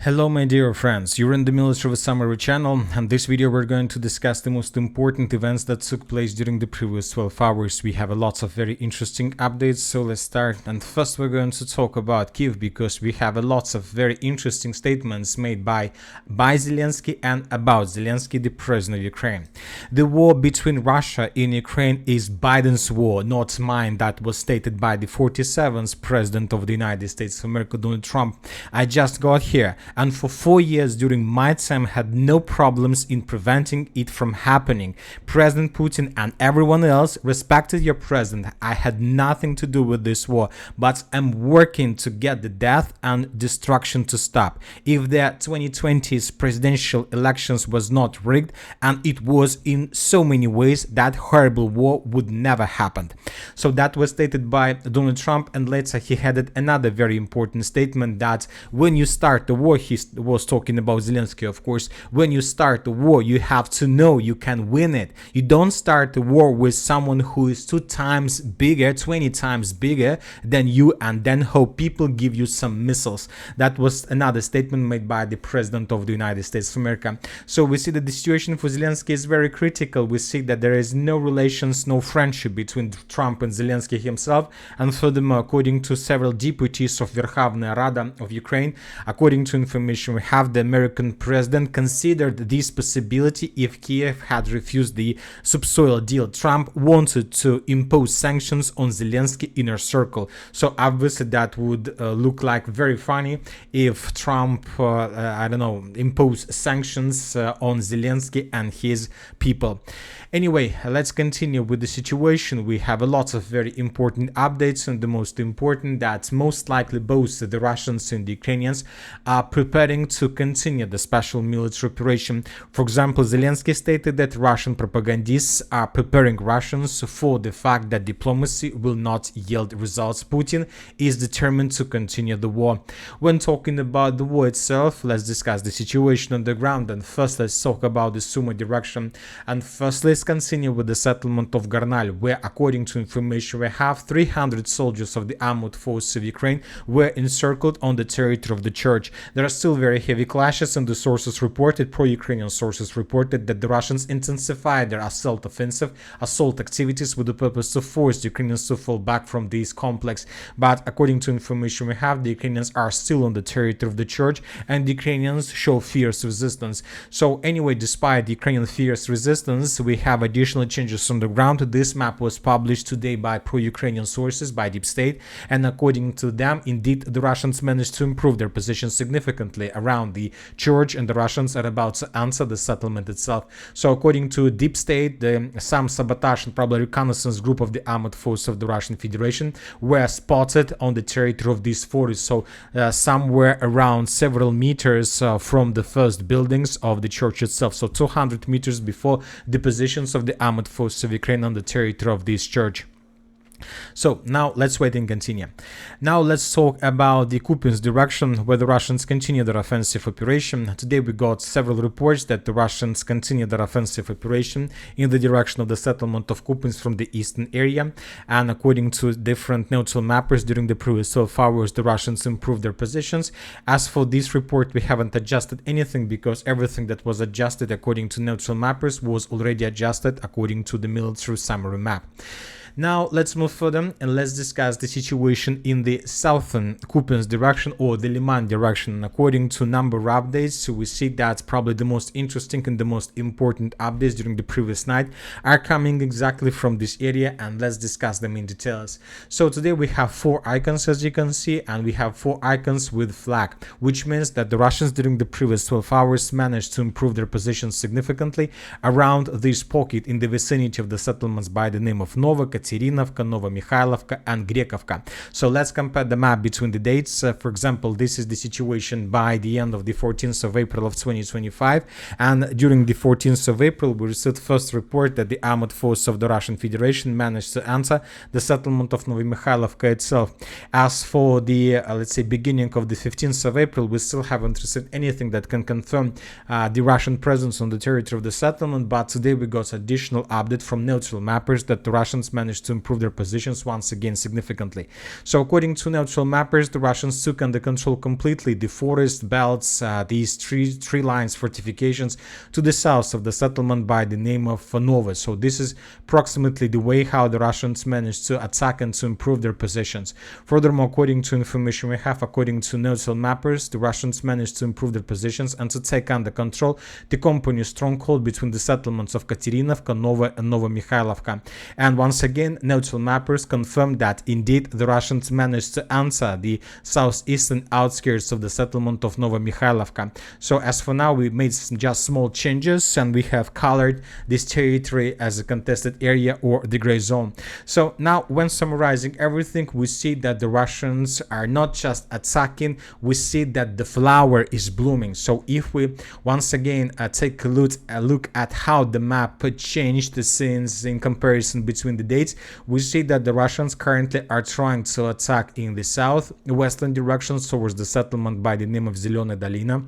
Hello my dear friends, you're in the Military Summary channel, and this video we're going to discuss the most important events that took place during the previous 12 hours. We have a lots of very interesting updates, so let's start. And first we're going to talk about Kyiv, because we have a lots of very interesting statements made by Zelenskyy and about Zelenskyy, the president of Ukraine. The war between Russia and Ukraine is Biden's war, not mine, that was stated by the 47th president of the United States of America, Donald Trump. I just got here, and for 4 years during my time had no problems in preventing it from happening. President Putin and everyone else respected your president. I had nothing to do with this war, but I'm working to get the death and destruction to stop. If the 2020's presidential elections was not rigged, and it was in so many ways, that horrible war would never happen. So that was stated by Donald Trump, and later he added another very important statement that when you start the war, he was talking about Zelenskyy, of course, when you start the war, you have to know you can win it. You don't start the war with someone who is 2 times bigger, 20 times bigger than you, and then hope people give you some missiles. That was another statement made by the president of the United States of America. So we see that the situation for Zelenskyy is very critical. We see that there is no relations, no friendship between Trump and Zelenskyy himself, and furthermore, according to several deputies of Verkhovna Rada of Ukraine, according to information we have, the American president considered this possibility if Kiev had refused the subsoil deal. Trump wanted to impose sanctions on Zelenskyy inner circle. So obviously that would look like very funny if Trump, impose sanctions on Zelenskyy and his people. Anyway, let's continue with the situation. We have a lot of very important updates, and the most important that most likely both the Russians and the Ukrainians are preparing to continue the special military operation. For example, Zelenskyy stated that Russian propagandists are preparing Russians for the fact that diplomacy will not yield results. Putin is determined to continue the war. When talking about the war itself, let's discuss the situation on the ground, and first let's talk about the Sumy direction. And first let's continue with the settlement of Garnal, where according to information we have 300 soldiers of the armored forces of Ukraine were encircled on the territory of the church. There are still very heavy clashes, and the sources reported, pro-Ukrainian sources reported, that the Russians intensified their assault activities with the purpose to force the Ukrainians to fall back from this complex. But according to information we have, the Ukrainians are still on the territory of the church, and the Ukrainians show fierce resistance. So anyway, despite the Ukrainian fierce resistance, we have additional changes on the ground. This map was published today by pro-Ukrainian sources, by Deep State, and according to them, indeed, the Russians managed to improve their position significantly around the church, and the Russians are about to answer the settlement itself. So according to Deep State, some sabotage and probably reconnaissance group of the armored force of the Russian Federation were spotted on the territory of this forest, so somewhere around several meters from the first buildings of the church itself, so 200 meters before the positions of the armored forces of Ukraine on the territory of this church. So now let's wait and continue. Now let's talk about the Kupyansk direction, where the Russians continue their offensive operation. Today we got several reports that the Russians continue their offensive operation in the direction of the settlement of Kupyansk from the eastern area, and according to different neutral mappers, during the previous 12 hours the Russians improved their positions. As for this report, we haven't adjusted anything, because everything that was adjusted according to neutral mappers was already adjusted according to the military summary map. Now let's move further and let's discuss the situation in the southern Kupyansk direction, or the Lyman direction. According to number of updates, we see that probably the most interesting and the most important updates during the previous night are coming exactly from this area, and let's discuss them in details. So today we have 4 icons, as you can see, and we have 4 icons with flag, which means that the Russians during the previous 12 hours managed to improve their position significantly around this pocket in the vicinity of the settlements by the name of Novak, Katerinovka, Novomikhailivka, and Grekovka. So let's compare the map between the dates. For example, this is the situation by the end of the 14th of April of 2025, and during the 14th of April we received first report that the armored force of the Russian Federation managed to enter the settlement of Novomikhailivka itself. As for the let's say beginning of the 15th of April, we still haven't received anything that can confirm the Russian presence on the territory of the settlement, but today we got additional update from neutral mappers that the Russians managed managed to improve their positions once again significantly. So according to neutral mappers, the Russians took under control completely the forest belts, these tree lines, fortifications to the south of the settlement by the name of Nova. So this is approximately the way how the Russians managed to attack and to improve their positions. Furthermore, according to information we have, according to neutral mappers, the Russians managed to improve their positions and to take under control the company stronghold between the settlements of Katerinovka, Nova and Novomykhailovka. And once again, neutral mappers confirmed that indeed the Russians managed to enter the southeastern outskirts of the settlement of Novomykhailovka. So as for now, we made just small changes and we have colored this territory as a contested area or the gray zone. So now when summarizing everything, we see that the Russians are not just attacking, we see that the flower is blooming. So if we once again take a look at how the map changed since in comparison between the dates, we see that the Russians currently are trying to attack in the south western direction towards the settlement by the name of Zelene Dolina.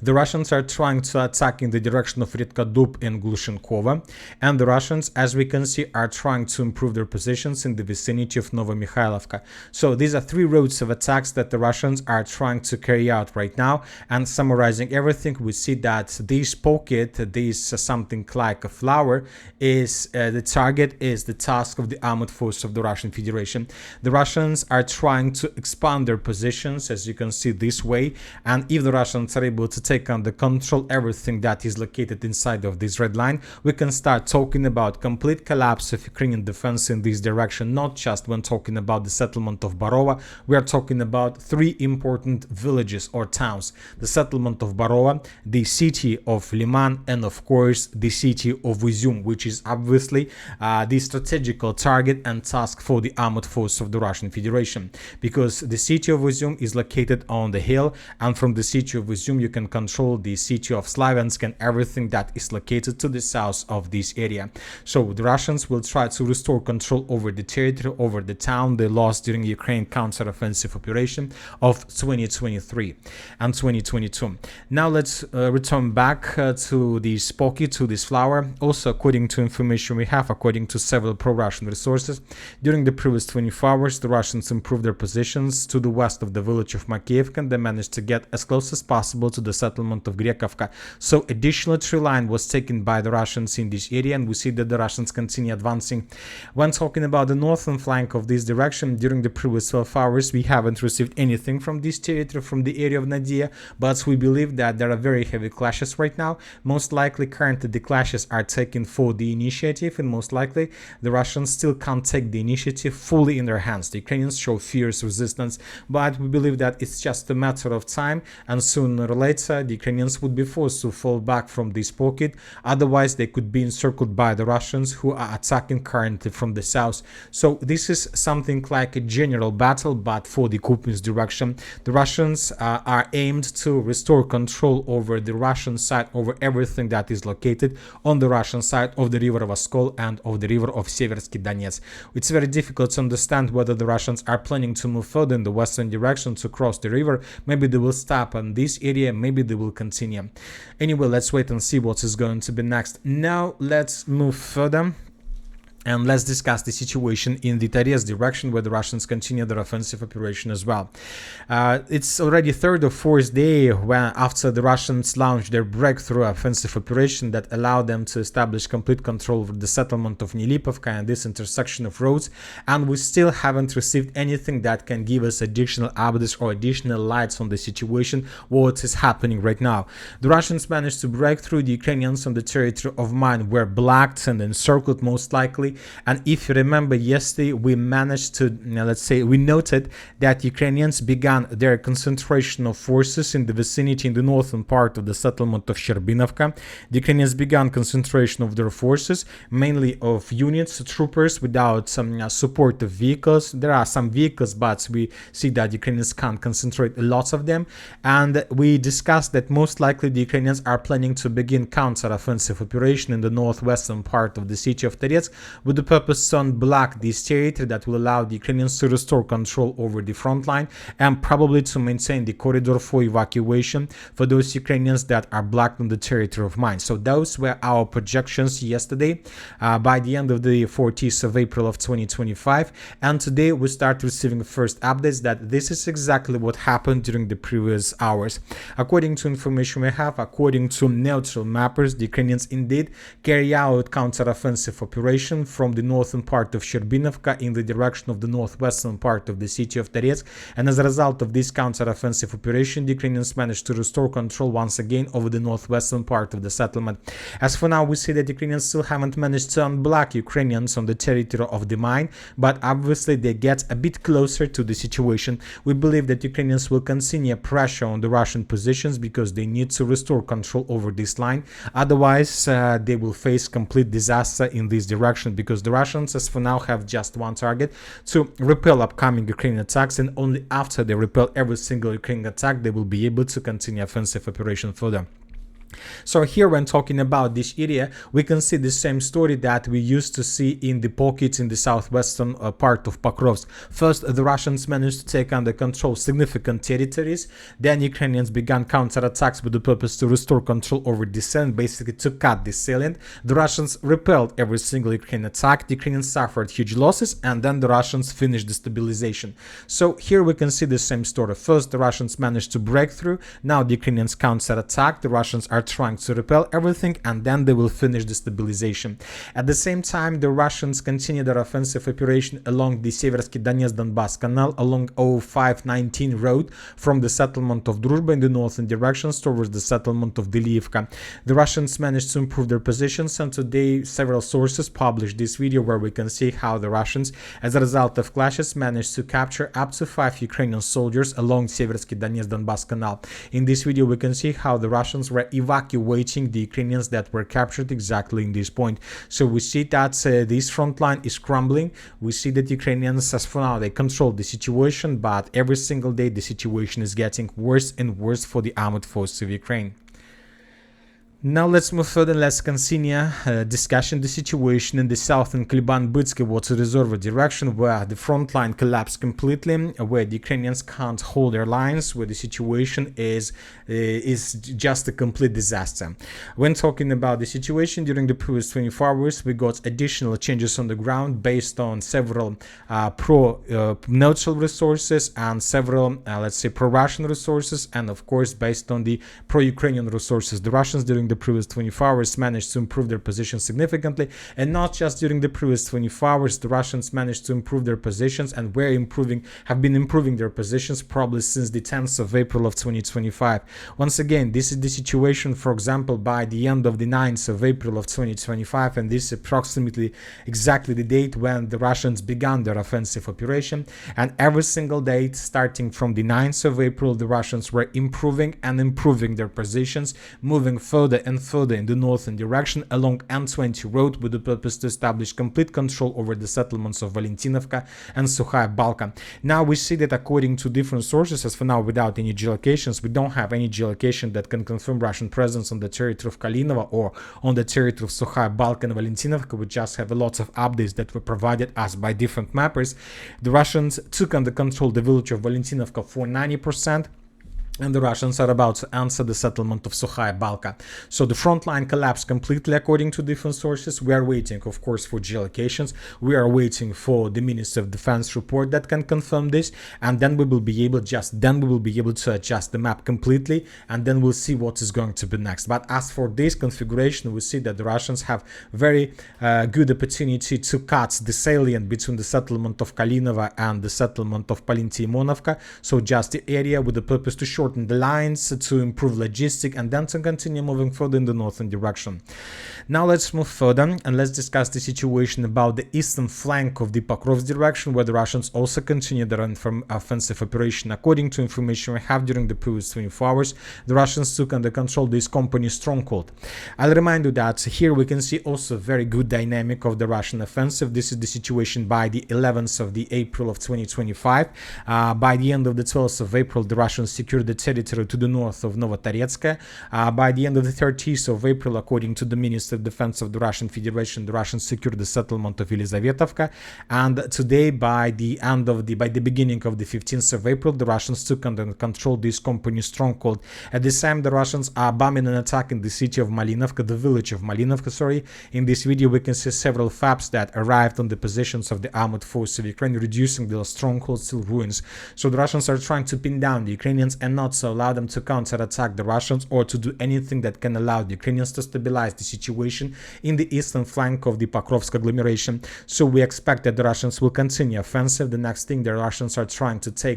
The Russians are trying to attack in the direction of Redkadub and Glushenkova, and the Russians, as we can see, are trying to improve their positions in the vicinity of Novomykhailovka. So these are three routes of attacks that the Russians are trying to carry out right now. And summarizing everything, we see that this pocket, this something like a flower, is the target, is the task of the armed force of the Russian Federation. The Russians are trying to expand their positions, as you can see this way, and if the Russians are able to take under control everything that is located inside of this red line, we can start talking about complete collapse of Ukrainian defense in this direction. Not just when talking about the settlement of Barova, we are talking about three important villages or towns: the settlement of Barova, the city of Lyman, and of course the city of Izum, which is obviously the strategical target and task for the armed force of the Russian Federation, because the city of Izum is located on the hill, and from the city of Izum you can control the city of Slavyansk and everything that is located to the south of this area. So the Russians will try to restore control over the territory, over the town they lost during Ukraine counter-offensive operation of 2023 and 2022. Now let's return back to this pocket, to this flower. Also, according to information we have, according to several pro-Russian resources, during the previous 24 hours, the Russians improved their positions to the west of the village of Makiivka, and they managed to get as close as possible to the settlement of Grekovka. So additional tree line was taken by the Russians in this area, and we see that the Russians continue advancing. When talking about the northern flank of this direction, during the previous 12 hours, we haven't received anything from this territory, from the area of Nadia, but we believe that there are very heavy clashes right now. Most likely currently the clashes are taken for the initiative, and most likely the Russians still can't take the initiative fully in their hands. The Ukrainians show fierce resistance, but we believe that it's just a matter of time, and sooner or later the Ukrainians would be forced to fall back from this pocket. Otherwise they could be encircled by the Russians, who are attacking currently from the south. So this is something like a general battle, but for the Kupyansk direction. The Russians are aimed to restore control over the Russian side, over everything that is located on the Russian side of the river of Oskol and of the river of Seversky Donetsk. It's very difficult to understand whether the Russians are planning to move further in the western direction to cross the river. Maybe they will stop on this area, maybe they will continue. Anyway, let's wait and see what is going to be next. Now let's move further and let's discuss the situation in the Toretsk direction, where the Russians continue their offensive operation as well. It's already third or fourth day after the Russians launched their breakthrough offensive operation that allowed them to establish complete control over the settlement of Nilipovka and this intersection of roads, and we still haven't received anything that can give us additional updates or additional lights on the situation, what is happening right now. The Russians managed to break through. The Ukrainians on the territory of mine were blocked and encircled most likely. And if you remember, yesterday we managed to, we noted that Ukrainians began their concentration of forces in the vicinity, in the northern part of the settlement of Sherbinovka. The Ukrainians began concentration of their forces, mainly of units, troopers, without some support of vehicles. There are some vehicles, but we see that Ukrainians can't concentrate lots of them. And we discussed that most likely the Ukrainians are planning to begin counter-offensive operation in the northwestern part of the city of Toretsk, with the purpose to unblock this territory that will allow the Ukrainians to restore control over the front line and probably to maintain the corridor for evacuation for those Ukrainians that are blocked on the territory of mine. So those were our projections yesterday by the end of the 14th of April of 2025, and today we start receiving first updates that this is exactly what happened during the previous hours. According to information we have, according to neutral mappers, the Ukrainians indeed carry out counter-offensive operation from the northern part of Cherbinovka in the direction of the northwestern part of the city of Toretsk, and as a result of this counter-offensive operation, the Ukrainians managed to restore control once again over the northwestern part of the settlement. As for now, we see that Ukrainians still haven't managed to unblock Ukrainians on the territory of the mine, but obviously they get a bit closer to the situation. We believe that Ukrainians will continue pressure on the Russian positions because they need to restore control over this line. Otherwise, they will face complete disaster in this direction, because the Russians, as for now, have just one target: to repel upcoming Ukrainian attacks, and only after they repel every single Ukrainian attack, they will be able to continue offensive operation further. So here, when talking about this area, we can see the same story that we used to see in the pockets in the southwestern part of Pokrovsk. First, the Russians managed to take under control significant territories. Then Ukrainians began counterattacks with the purpose to restore control over the salient, basically to cut the salient. The Russians repelled every single Ukrainian attack. The Ukrainians suffered huge losses, and then the Russians finished the stabilization. So here we can see the same story. First, the Russians managed to break through. Now the Ukrainians counterattack. The Russians are trying to repel everything, and then they will finish the stabilization. At the same time, the Russians continue their offensive operation along the Seversky Donetsk-Donbass Canal, along 0519 road from the settlement of Druzhba in the northern directions towards the settlement of Delyivka. The Russians managed to improve their positions, and today several sources published this video where we can see how the Russians, as a result of clashes, managed to capture up to 5 Ukrainian soldiers along Seversky Donetsk-Donbass Canal. In this video, we can see how the Russians were evacuating the Ukrainians that were captured exactly in this point. So we see that this front line is crumbling. We see that Ukrainians, as for now, they control the situation, but every single day the situation is getting worse and worse for the armed forces of Ukraine. Now let's move further. Let's continue discussing the situation in the southern Kliban-Bytske water reservoir direction, where the front line collapsed completely, where the Ukrainians can't hold their lines, where the situation is just a complete disaster. When talking about the situation during the previous 24 hours, we got additional changes on the ground based on several pro-neutral resources and several, let's say, pro-Russian resources, and of course based on the pro-Ukrainian resources. The Russians during the previous 24 hours managed to improve their position significantly, and not just during the previous 24 hours. The Russians managed to improve their positions, and have been improving their positions probably since the 10th of April of 2025. Once again, this is the situation, for example, by the end of the 9th of April of 2025, and this is approximately exactly the date when the Russians began their offensive operation. And every single day, starting from the 9th of April, the Russians were improving their positions, moving further and further in the northern direction along N20 road with the purpose to establish complete control over the settlements of Valentinovka and Sukhaya Balka. Now we see that according to different sources, as for now without any geolocations, we don't have any geolocation that can confirm Russian presence on the territory of Kalinovo or on the territory of Sukhaya Balka and Valentinovka. We just have a lot of updates that were provided us by different mappers. The Russians took under control the village of Valentinovka for 90%. And the Russians are about to answer the settlement of Sukhaya Balka. So the front line collapsed completely according to different sources. We are waiting, of course, for geolocations. We are waiting for the Ministry of Defense report that can confirm this, and then we will be able to adjust the map completely, and then we'll see what is going to be next. But as for this configuration, we see that the Russians have very good opportunity to cut the salient between the settlement of Kalinova and the settlement of Palintimonovka. So just the area with the purpose to shorten the lines, to improve logistics, and then to continue moving further in the northern direction. Now let's move further and let's discuss the situation about the eastern flank of the Pokrovsk direction, where the Russians also continue their offensive operation. According to information we have during the previous 24 hours, the Russians took under control this company stronghold. I'll remind you that here we can see also very good dynamic of the Russian offensive. This is the situation by the 11th of the April of 2025. By the end of the 12th of April, the Russians secured the the territory to the north of Toretsk. By the end of the 30th of April, according to the Minister of Defense of the Russian Federation, the Russians secured the settlement of Lysychansk. And today, by the beginning of the 15th of April, the Russians took under control this company stronghold. At this time, the Russians are bombing and attacking the city of Malinovka, the village of Malinovka, sorry. In this video, we can see several FABs that arrived on the positions of the armored force of Ukraine, reducing the stronghold still ruins. So the Russians are trying to pin down the Ukrainians and not to allow them to counterattack the Russians or to do anything that can allow the Ukrainians to stabilize the situation in the eastern flank of the Pokrovsk agglomeration. So we expect that the Russians will continue offensive. The next thing the Russians are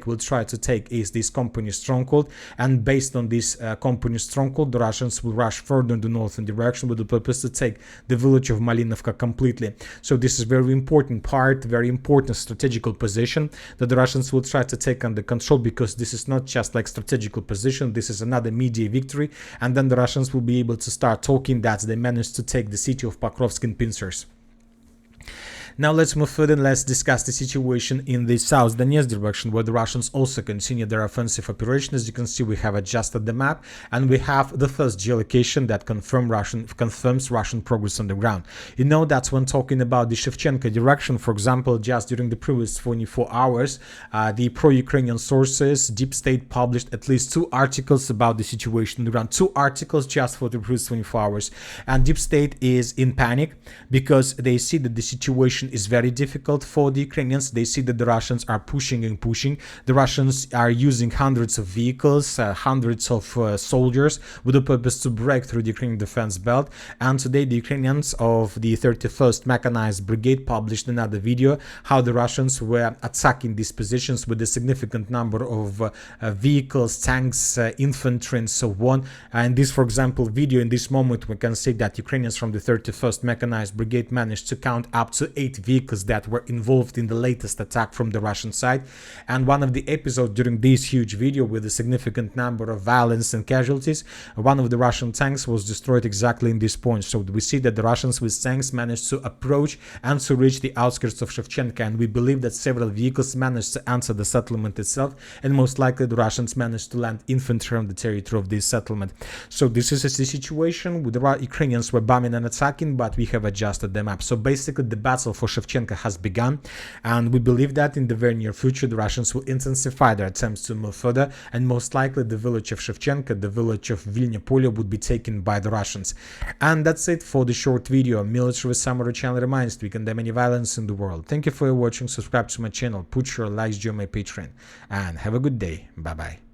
will try to take is this company stronghold, and based on this company stronghold, the Russians will rush further in the northern direction with the purpose to take the village of Malinovka completely. So this is very important part, very important strategical position that the Russians will try to take under control, because this is not just like strategical position, this is another media victory, and then the Russians will be able to start talking that they managed to take the city of Pokrovsk in pincers. Now let's move further and let's discuss the situation in the South Donetsk direction, where the Russians also continue their offensive operation. As you can see, we have adjusted the map, and we have the first geolocation that confirms Russian progress on the ground. You know that when talking about the Shevchenko direction, for example, just during the previous 24 hours, the pro-Ukrainian sources, Deep State, published at least 2 articles about the situation on the ground. 2 articles just for the previous 24 hours. And Deep State is in panic because they see that the situation is very difficult for the Ukrainians. They see that the Russians are pushing and pushing. The Russians are using hundreds of vehicles, hundreds of soldiers with the purpose to break through the Ukrainian defense belt. And today the Ukrainians of the 31st Mechanized Brigade published another video how the Russians were attacking these positions with a significant number of vehicles, tanks, infantry, and so on. And this, for example, video, in this moment we can see that Ukrainians from the 31st Mechanized Brigade managed to count up to 8 vehicles that were involved in the latest attack from the Russian side. And one of the episodes during this huge video with a significant number of violence and casualties, one of the Russian tanks was destroyed exactly in this point. So we see that the Russians with tanks managed to approach and to reach the outskirts of Shevchenko, and we believe that several vehicles managed to enter the settlement itself, and most likely the Russians managed to land infantry on the territory of this settlement. So this is the situation. The Ukrainians were bombing and attacking, but we have adjusted the map. So basically the battle for Shevchenko has begun, and we believe that in the very near future the Russians will intensify their attempts to move further, and most likely the village of Shevchenko, the village of Vilnya Polya, would be taken by the Russians. And that's it for the short video. Military Summary channel reminds we condemn any violence in the world. Thank you for watching. Subscribe to my channel, put your likes, join my Patreon, and have a good day. Bye bye.